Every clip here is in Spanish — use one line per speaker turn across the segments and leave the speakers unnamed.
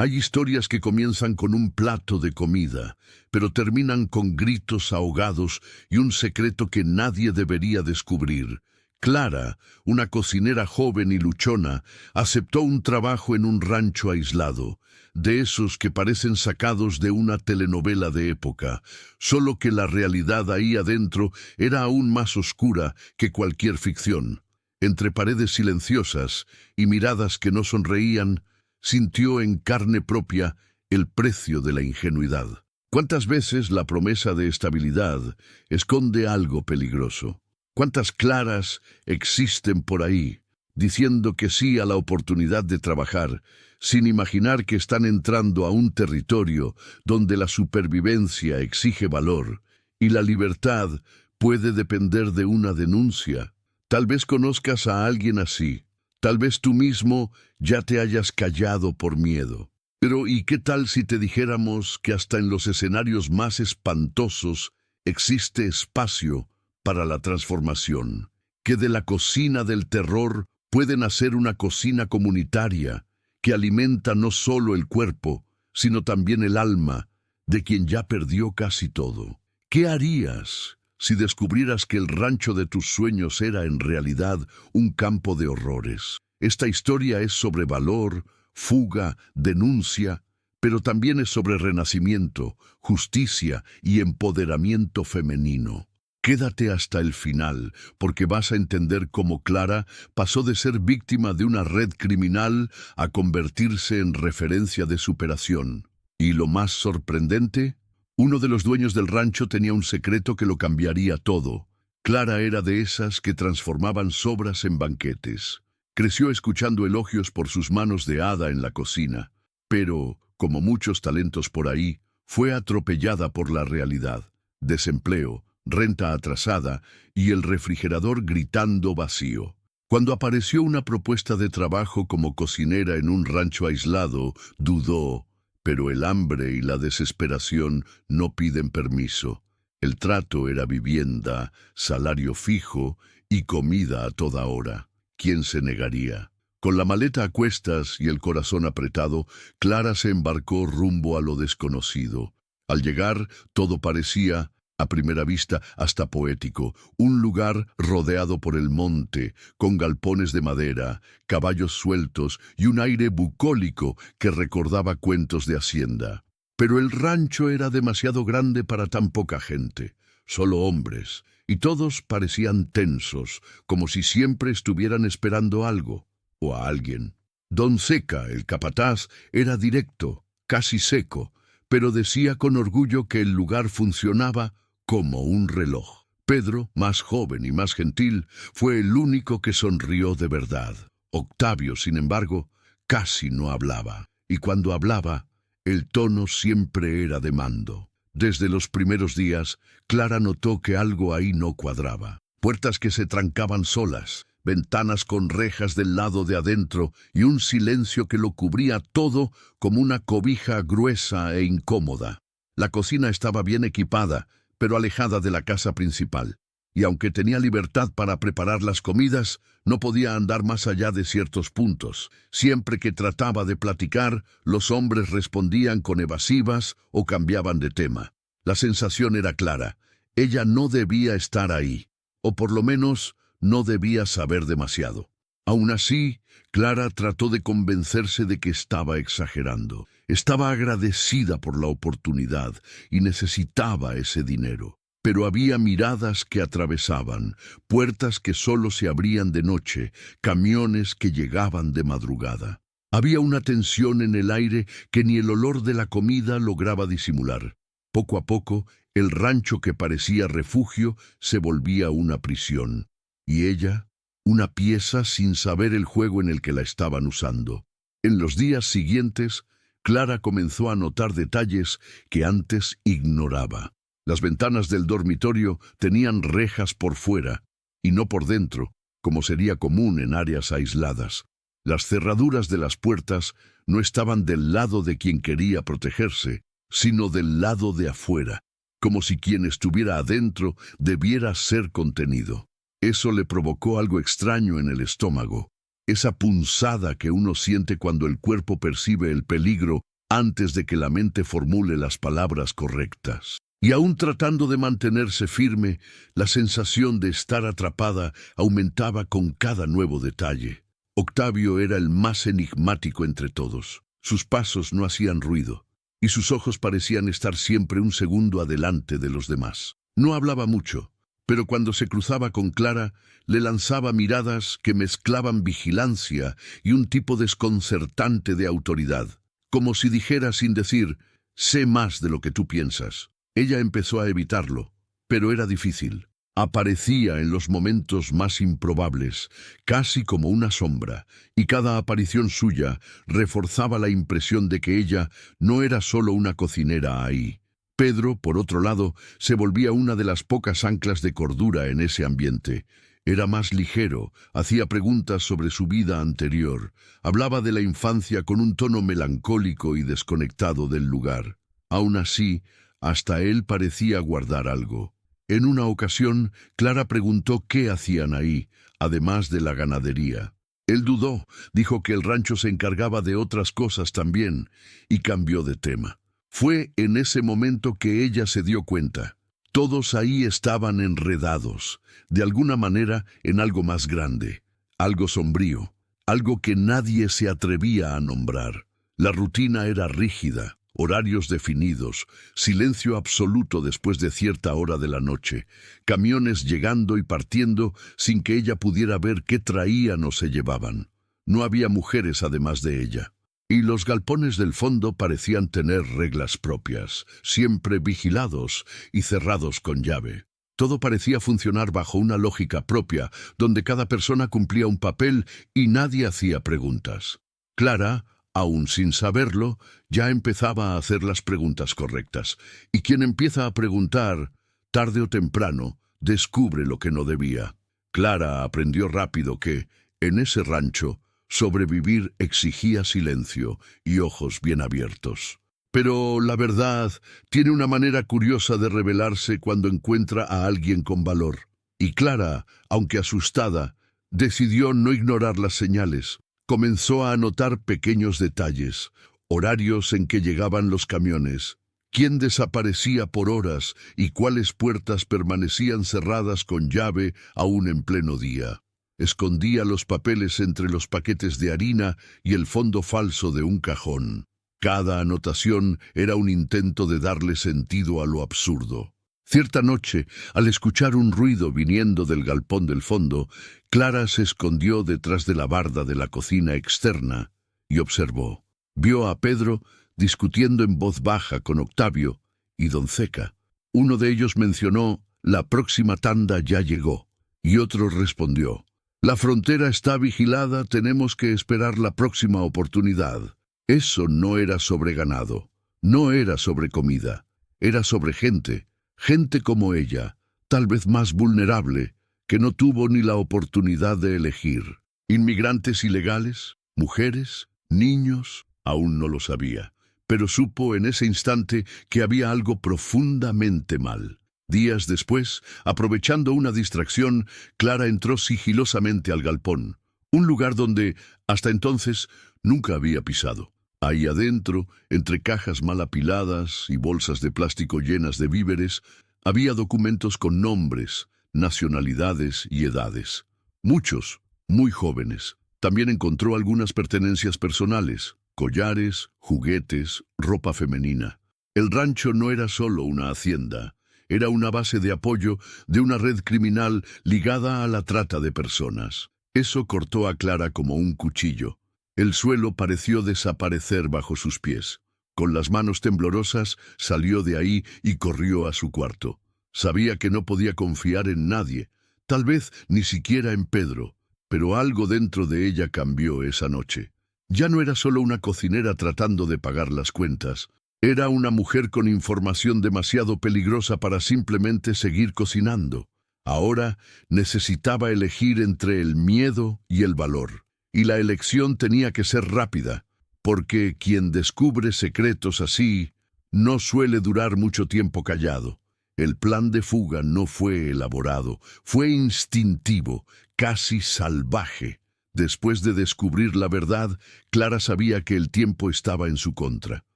Hay historias que comienzan con un plato de comida, pero terminan con gritos ahogados y un secreto que nadie debería descubrir. Clara, una cocinera joven y luchona, aceptó un trabajo en un rancho aislado, de esos que parecen sacados de una telenovela de época, solo que la realidad ahí adentro era aún más oscura que cualquier ficción. Entre paredes silenciosas y miradas que no sonreían, sintió en carne propia el precio de la ingenuidad. ¿Cuántas veces la promesa de estabilidad esconde algo peligroso? ¿Cuántas Claras existen por ahí, diciendo que sí a la oportunidad de trabajar, sin imaginar que están entrando a un territorio donde la supervivencia exige valor y la libertad puede depender de una denuncia? Tal vez conozcas a alguien así. Tal vez tú mismo ya te hayas callado por miedo. Pero ¿y qué tal si te dijéramos que hasta en los escenarios más espantosos existe espacio para la transformación? Que de la cocina del terror puede nacer una cocina comunitaria que alimenta no solo el cuerpo, sino también el alma de quien ya perdió casi todo. ¿Qué harías si descubrieras que el rancho de tus sueños era en realidad un campo de horrores? Esta historia es sobre valor, fuga, denuncia, pero también es sobre renacimiento, justicia y empoderamiento femenino. Quédate hasta el final, porque vas a entender cómo Clara pasó de ser víctima de una red criminal a convertirse en referencia de superación. Y lo más sorprendente, uno de los dueños del rancho tenía un secreto que lo cambiaría todo. Clara era de esas que transformaban sobras en banquetes. Creció escuchando elogios por sus manos de hada en la cocina, pero, como muchos talentos por ahí, fue atropellada por la realidad. Desempleo, renta atrasada y el refrigerador gritando vacío. Cuando apareció una propuesta de trabajo como cocinera en un rancho aislado, dudó. Pero el hambre y la desesperación no piden permiso. El trato era vivienda, salario fijo y comida a toda hora. ¿Quién se negaría? Con la maleta a cuestas y el corazón apretado, Clara se embarcó rumbo a lo desconocido. Al llegar, todo parecía, a primera vista, hasta poético. Un lugar rodeado por el monte, con galpones de madera, caballos sueltos y un aire bucólico que recordaba cuentos de hacienda. Pero el rancho era demasiado grande para tan poca gente. Solo hombres, y todos parecían tensos, como si siempre estuvieran esperando algo, o a alguien. Don Seca, el capataz, era directo, casi seco, pero decía con orgullo que el lugar funcionaba como un reloj. Pedro, más joven y más gentil, fue el único que sonrió de verdad. Octavio, sin embargo, casi no hablaba, y cuando hablaba, el tono siempre era de mando. Desde los primeros días, Clara notó que algo ahí no cuadraba. Puertas que se trancaban solas, ventanas con rejas del lado de adentro y un silencio que lo cubría todo como una cobija gruesa e incómoda. La cocina estaba bien equipada, pero alejada de la casa principal, y aunque tenía libertad para preparar las comidas, no podía andar más allá de ciertos puntos. Siempre que trataba de platicar, los hombres respondían con evasivas o cambiaban de tema. La sensación era clara: ella no debía estar ahí, o por lo menos no debía saber demasiado. Aún así, Clara trató de convencerse de que estaba exagerando. Estaba agradecida por la oportunidad y necesitaba ese dinero. Pero había miradas que atravesaban, puertas que solo se abrían de noche, camiones que llegaban de madrugada. Había una tensión en el aire que ni el olor de la comida lograba disimular. Poco a poco, el rancho que parecía refugio se volvía una prisión. Y ella, una pieza sin saber el juego en el que la estaban usando. En los días siguientes, Clara comenzó a notar detalles que antes ignoraba. Las ventanas del dormitorio tenían rejas por fuera, y no por dentro, como sería común en áreas aisladas. Las cerraduras de las puertas no estaban del lado de quien quería protegerse, sino del lado de afuera, como si quien estuviera adentro debiera ser contenido. Eso le provocó algo extraño en el estómago, esa punzada que uno siente cuando el cuerpo percibe el peligro antes de que la mente formule las palabras correctas. Y aún tratando de mantenerse firme, la sensación de estar atrapada aumentaba con cada nuevo detalle. Octavio era el más enigmático entre todos. Sus pasos no hacían ruido, y sus ojos parecían estar siempre un segundo adelante de los demás. No hablaba mucho, pero cuando se cruzaba con Clara, le lanzaba miradas que mezclaban vigilancia y un tipo desconcertante de autoridad, como si dijera sin decir, sé más de lo que tú piensas. Ella empezó a evitarlo, pero era difícil. Aparecía en los momentos más improbables, casi como una sombra, y cada aparición suya reforzaba la impresión de que ella no era solo una cocinera ahí. Pedro, por otro lado, se volvía una de las pocas anclas de cordura en ese ambiente. Era más ligero, hacía preguntas sobre su vida anterior, hablaba de la infancia con un tono melancólico y desconectado del lugar. Aún así, hasta él parecía guardar algo. En una ocasión, Clara preguntó qué hacían ahí, además de la ganadería. Él dudó, dijo que el rancho se encargaba de otras cosas también, y cambió de tema. Fue en ese momento que ella se dio cuenta. Todos ahí estaban enredados, de alguna manera en algo más grande, algo sombrío, algo que nadie se atrevía a nombrar. La rutina era rígida. Horarios definidos, silencio absoluto después de cierta hora de la noche, camiones llegando y partiendo sin que ella pudiera ver qué traían o se llevaban. No había mujeres además de ella. Y los galpones del fondo parecían tener reglas propias, siempre vigilados y cerrados con llave. Todo parecía funcionar bajo una lógica propia, donde cada persona cumplía un papel y nadie hacía preguntas. Clara, aún sin saberlo, ya empezaba a hacer las preguntas correctas. Y quien empieza a preguntar, tarde o temprano, descubre lo que no debía. Clara aprendió rápido que, en ese rancho, sobrevivir exigía silencio y ojos bien abiertos. Pero la verdad tiene una manera curiosa de revelarse cuando encuentra a alguien con valor. Y Clara, aunque asustada, decidió no ignorar las señales. Comenzó a anotar pequeños detalles, horarios en que llegaban los camiones, quién desaparecía por horas y cuáles puertas permanecían cerradas con llave aún en pleno día. Escondía los papeles entre los paquetes de harina y el fondo falso de un cajón. Cada anotación era un intento de darle sentido a lo absurdo. Cierta noche, al escuchar un ruido viniendo del galpón del fondo, Clara se escondió detrás de la barda de la cocina externa y observó. Vio a Pedro discutiendo en voz baja con Octavio y Don Ceca. Uno de ellos mencionó, la próxima tanda ya llegó, y otro respondió, la frontera está vigilada, tenemos que esperar la próxima oportunidad. Eso no era sobre ganado, no era sobre comida, era sobre gente. Gente como ella, tal vez más vulnerable, que no tuvo ni la oportunidad de elegir. Inmigrantes ilegales, mujeres, niños, aún no lo sabía, pero supo en ese instante que había algo profundamente mal. Días después, aprovechando una distracción, Clara entró sigilosamente al galpón, un lugar donde, hasta entonces, nunca había pisado. Ahí adentro, entre cajas mal apiladas y bolsas de plástico llenas de víveres, había documentos con nombres, nacionalidades y edades. Muchos, muy jóvenes. También encontró algunas pertenencias personales, collares, juguetes, ropa femenina. El rancho no era solo una hacienda, era una base de apoyo de una red criminal ligada a la trata de personas. Eso cortó a Clara como un cuchillo. El suelo pareció desaparecer bajo sus pies. Con las manos temblorosas, salió de ahí y corrió a su cuarto. Sabía que no podía confiar en nadie, tal vez ni siquiera en Pedro, pero algo dentro de ella cambió esa noche. Ya no era solo una cocinera tratando de pagar las cuentas. Era una mujer con información demasiado peligrosa para simplemente seguir cocinando. Ahora necesitaba elegir entre el miedo y el valor. Y la elección tenía que ser rápida, porque quien descubre secretos así no suele durar mucho tiempo callado. El plan de fuga no fue elaborado, fue instintivo, casi salvaje. Después de descubrir la verdad, Clara sabía que el tiempo estaba en su contra.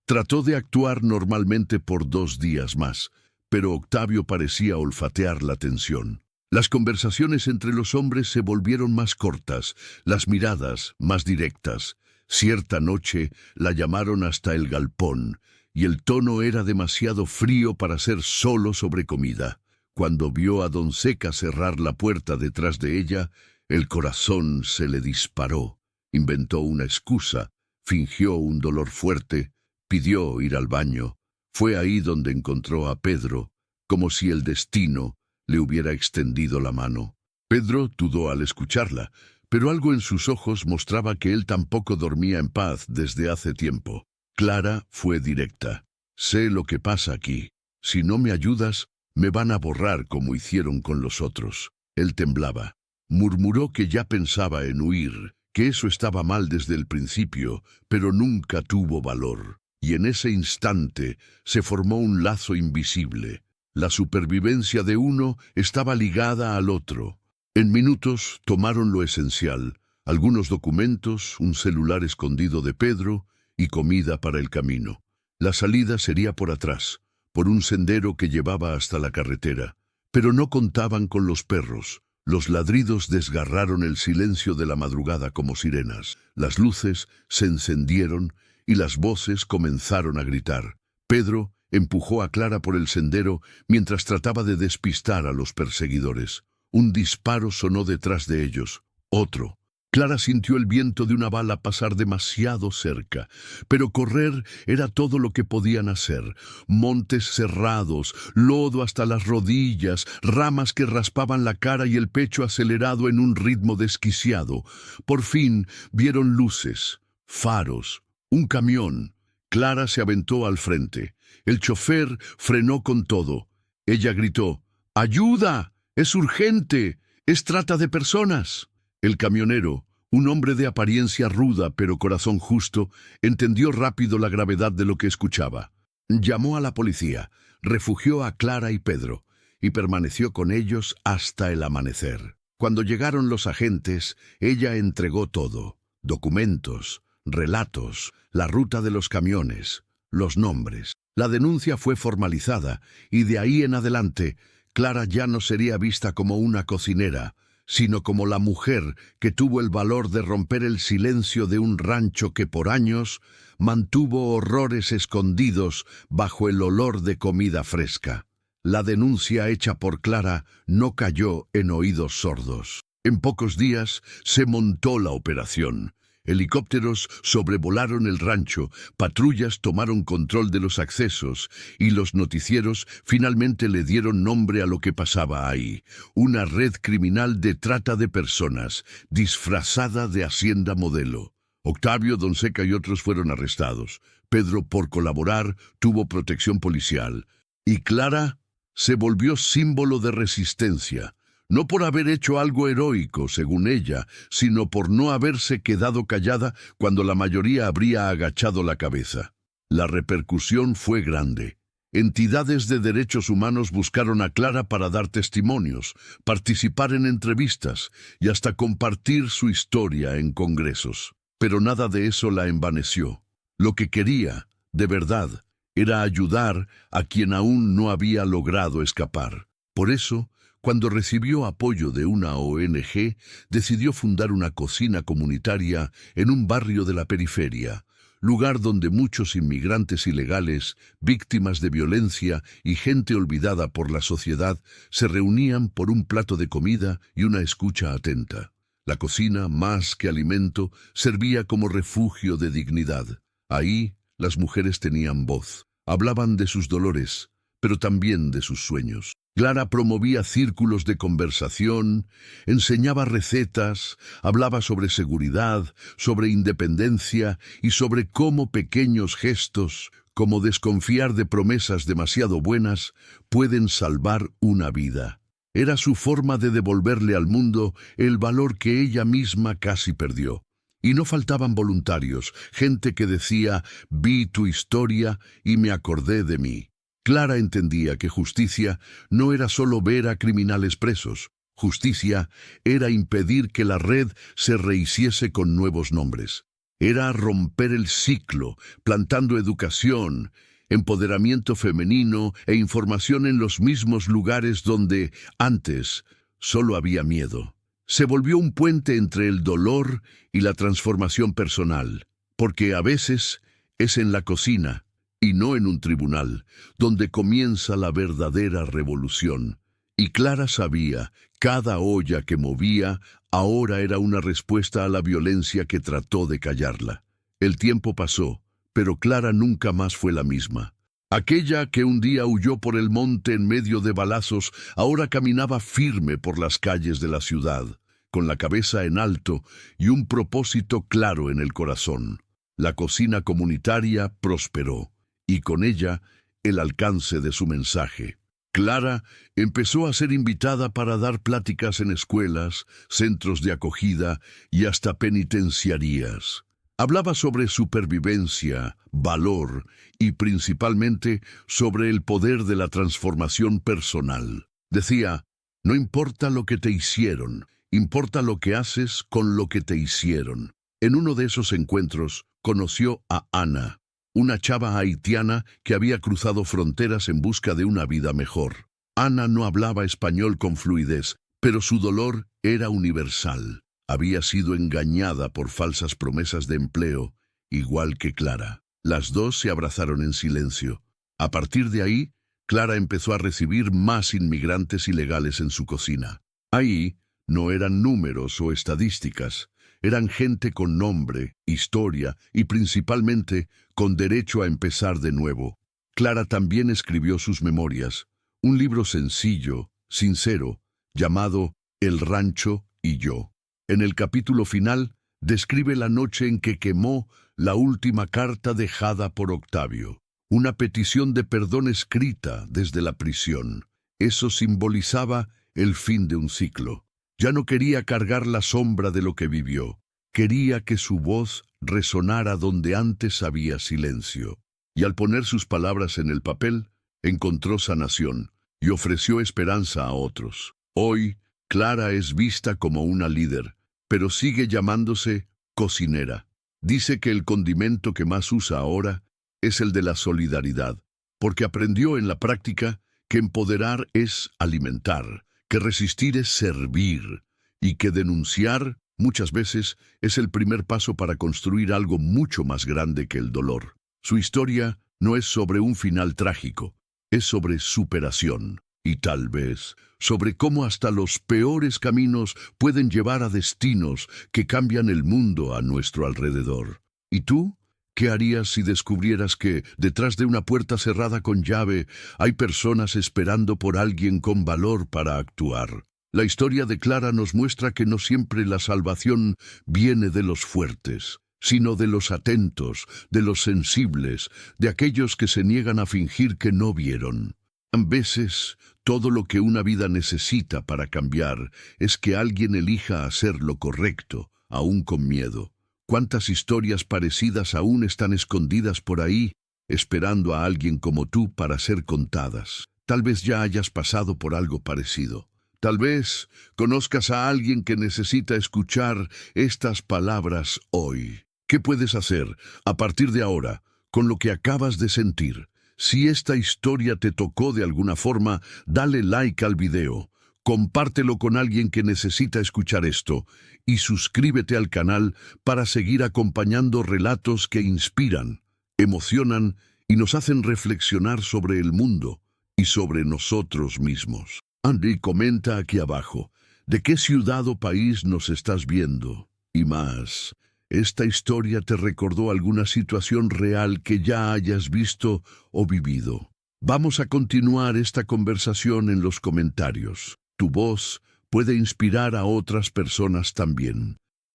Trató de actuar normalmente por 2 días más, pero Octavio parecía olfatear la tensión. Las conversaciones entre los hombres se volvieron más cortas, las miradas más directas. Cierta noche la llamaron hasta el galpón, y el tono era demasiado frío para ser solo sobre comida. Cuando vio a don Seca cerrar la puerta detrás de ella, el corazón se le disparó. Inventó una excusa, fingió un dolor fuerte, pidió ir al baño. Fue ahí donde encontró a Pedro, como si el destino le hubiera extendido la mano. Pedro dudó al escucharla, pero algo en sus ojos mostraba que él tampoco dormía en paz desde hace tiempo. Clara fue directa. Sé lo que pasa aquí. Si no me ayudas, me van a borrar como hicieron con los otros. Él temblaba. Murmuró que ya pensaba en huir, que eso estaba mal desde el principio, pero nunca tuvo valor. Y en ese instante se formó un lazo invisible. La supervivencia de uno estaba ligada al otro. En minutos tomaron lo esencial, algunos documentos, un celular escondido de Pedro y comida para el camino. La salida sería por atrás, por un sendero que llevaba hasta la carretera. Pero no contaban con los perros. Los ladridos desgarraron el silencio de la madrugada como sirenas. Las luces se encendieron y las voces comenzaron a gritar. Pedro empujó a Clara por el sendero mientras trataba de despistar a los perseguidores. Un disparo sonó detrás de ellos. Otro. Clara sintió el viento de una bala pasar demasiado cerca, pero correr era todo lo que podían hacer. Montes cerrados, lodo hasta las rodillas, ramas que raspaban la cara y el pecho acelerado en un ritmo desquiciado. Por fin vieron luces, faros, un camión. Clara se aventó al frente. El chofer frenó con todo. Ella gritó: «¡Ayuda! ¡Es urgente! ¡Es trata de personas!». El camionero, un hombre de apariencia ruda pero corazón justo, entendió rápido la gravedad de lo que escuchaba. Llamó a la policía, refugió a Clara y Pedro, y permaneció con ellos hasta el amanecer. Cuando llegaron los agentes, ella entregó todo: documentos, relatos, la ruta de los camiones, los nombres. La denuncia fue formalizada, y de ahí en adelante, Clara ya no sería vista como una cocinera, sino como la mujer que tuvo el valor de romper el silencio de un rancho que por años mantuvo horrores escondidos bajo el olor de comida fresca. La denuncia hecha por Clara no cayó en oídos sordos. En pocos días se montó la operación. Helicópteros sobrevolaron el rancho, patrullas tomaron control de los accesos y los noticieros finalmente le dieron nombre a lo que pasaba ahí: una red criminal de trata de personas, disfrazada de hacienda modelo. Octavio, don Seca y otros fueron arrestados. Pedro, por colaborar, tuvo protección policial. Y Clara se volvió símbolo de resistencia. No por haber hecho algo heroico, según ella, sino por no haberse quedado callada cuando la mayoría habría agachado la cabeza. La repercusión fue grande. Entidades de derechos humanos buscaron a Clara para dar testimonios, participar en entrevistas y hasta compartir su historia en congresos. Pero nada de eso la envaneció. Lo que quería, de verdad, era ayudar a quien aún no había logrado escapar. Por eso, cuando recibió apoyo de una ONG, decidió fundar una cocina comunitaria en un barrio de la periferia, lugar donde muchos inmigrantes ilegales, víctimas de violencia y gente olvidada por la sociedad se reunían por un plato de comida y una escucha atenta. La cocina, más que alimento, servía como refugio de dignidad. Ahí, las mujeres tenían voz, hablaban de sus dolores, pero también de sus sueños. Clara promovía círculos de conversación, enseñaba recetas, hablaba sobre seguridad, sobre independencia y sobre cómo pequeños gestos, como desconfiar de promesas demasiado buenas, pueden salvar una vida. Era su forma de devolverle al mundo el valor que ella misma casi perdió. Y no faltaban voluntarios, gente que decía: «Vi tu historia y me acordé de mí». Clara entendía que justicia no era solo ver a criminales presos. Justicia era impedir que la red se rehiciese con nuevos nombres. Era romper el ciclo, plantando educación, empoderamiento femenino e información en los mismos lugares donde, antes, solo había miedo. Se volvió un puente entre el dolor y la transformación personal, porque a veces es en la cocina, y no en un tribunal, donde comienza la verdadera revolución. Y Clara sabía, cada olla que movía ahora era una respuesta a la violencia que trató de callarla. El tiempo pasó, pero Clara nunca más fue la misma. Aquella que un día huyó por el monte en medio de balazos, ahora caminaba firme por las calles de la ciudad, con la cabeza en alto y un propósito claro en el corazón. La cocina comunitaria prosperó, y con ella el alcance de su mensaje. Clara empezó a ser invitada para dar pláticas en escuelas, centros de acogida y hasta penitenciarías. Hablaba sobre supervivencia, valor y principalmente sobre el poder de la transformación personal. Decía, no importa lo que te hicieron, importa lo que haces con lo que te hicieron. En uno de esos encuentros conoció a Ana, una chava haitiana que había cruzado fronteras en busca de una vida mejor. Ana no hablaba español con fluidez, pero su dolor era universal. Había sido engañada por falsas promesas de empleo, igual que Clara. Las dos se abrazaron en silencio. A partir de ahí, Clara empezó a recibir más inmigrantes ilegales en su cocina. Ahí no eran números o estadísticas, eran gente con nombre, historia y principalmente con derecho a empezar de nuevo. Clara también escribió sus memorias, un libro sencillo, sincero, llamado El rancho y yo. En el capítulo final, describe la noche en que quemó la última carta dejada por Octavio, una petición de perdón escrita desde la prisión. Eso simbolizaba el fin de un ciclo. Ya no quería cargar la sombra de lo que vivió. Quería que su voz resonara donde antes había silencio. Y al poner sus palabras en el papel, encontró sanación y ofreció esperanza a otros. Hoy, Clara es vista como una líder, pero sigue llamándose cocinera. Dice que el condimento que más usa ahora es el de la solidaridad, porque aprendió en la práctica que empoderar es alimentar, que resistir es servir, y que denunciar muchas veces es el primer paso para construir algo mucho más grande que el dolor. Su historia no es sobre un final trágico, es sobre superación. Y tal vez sobre cómo hasta los peores caminos pueden llevar a destinos que cambian el mundo a nuestro alrededor. ¿Y tú? ¿Qué harías si descubrieras que, detrás de una puerta cerrada con llave, hay personas esperando por alguien con valor para actuar? La historia de Clara nos muestra que no siempre la salvación viene de los fuertes, sino de los atentos, de los sensibles, de aquellos que se niegan a fingir que no vieron. A veces, todo lo que una vida necesita para cambiar es que alguien elija hacer lo correcto, aún con miedo. ¿Cuántas historias parecidas aún están escondidas por ahí, esperando a alguien como tú para ser contadas? Tal vez ya hayas pasado por algo parecido. Tal vez conozcas a alguien que necesita escuchar estas palabras hoy. ¿Qué puedes hacer a partir de ahora con lo que acabas de sentir? Si esta historia te tocó de alguna forma, dale like al video, compártelo con alguien que necesita escuchar esto y suscríbete al canal para seguir acompañando relatos que inspiran, emocionan y nos hacen reflexionar sobre el mundo y sobre nosotros mismos. Andy, comenta aquí abajo, ¿de qué ciudad o país nos estás viendo? Y más, ¿esta historia te recordó alguna situación real que ya hayas visto o vivido? Vamos a continuar esta conversación en los comentarios. Tu voz puede inspirar a otras personas también.